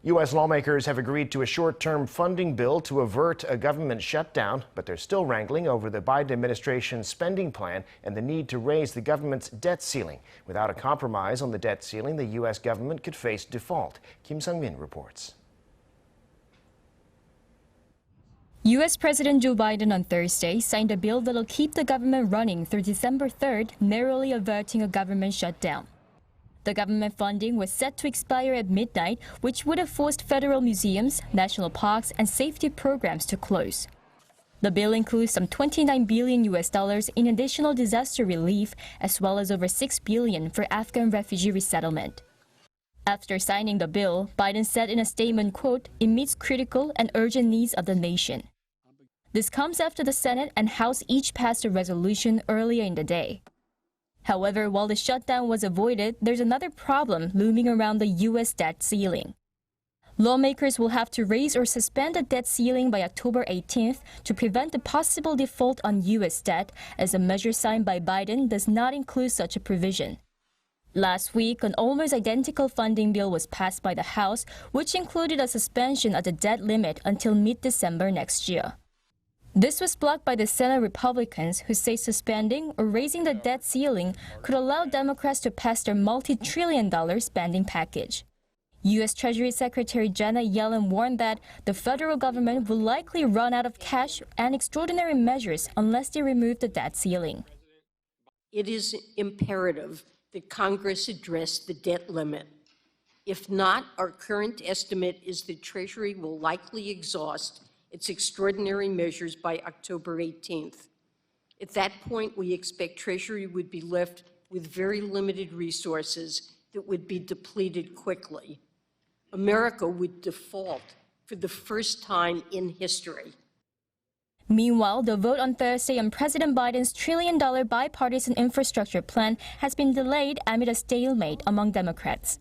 U.S. lawmakers have agreed to a short-term funding bill to avert a government shutdown, but they're still wrangling over the Biden administration's spending plan and the need to raise the government's debt ceiling. Without a compromise on the debt ceiling, the U.S. government could face default. Kim Sung-min reports. U.S. President Joe Biden on Thursday signed a bill that'll keep the government running through December 3rd, narrowly averting a government shutdown. The government funding was set to expire at midnight, which would have forced federal museums, national parks, and safety programs to close. The bill includes some $29 billion in additional disaster relief, as well as over $6 billion for Afghan refugee resettlement. After signing the bill, Biden said in a statement, quote, "It meets critical and urgent needs of the nation." This comes after the Senate and House each passed a resolution earlier in the day. However, while the shutdown was avoided, there's another problem looming around the U.S. debt ceiling. Lawmakers will have to raise or suspend the debt ceiling by October 18th to prevent a possible default on U.S. debt, as a measure signed by Biden does not include such a provision. Last week, an almost identical funding bill was passed by the House, which included a suspension of the debt limit until mid-December next year. This was blocked by the Senate Republicans, who say suspending or raising the debt ceiling could allow Democrats to pass their multi-trillion-dollar spending package. U.S. Treasury Secretary Janet Yellen warned that the federal government will likely run out of cash and extraordinary measures unless they remove the debt ceiling. It is imperative that Congress address the debt limit. If not, our current estimate is that Treasury will likely exhaust its extraordinary measures by October 18th. At that point, we expect Treasury would be left with very limited resources that would be depleted quickly. America would default for the first time in history. Meanwhile, the vote on Thursday on President Biden's trillion-dollar bipartisan infrastructure plan has been delayed amid a stalemate among Democrats.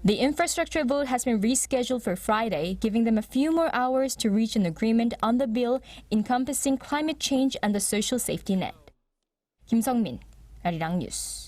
The infrastructure vote has been rescheduled for Friday, giving them a few more hours to reach an agreement on the bill encompassing climate change and the social safety net. Kim Sung-min, Arirang News.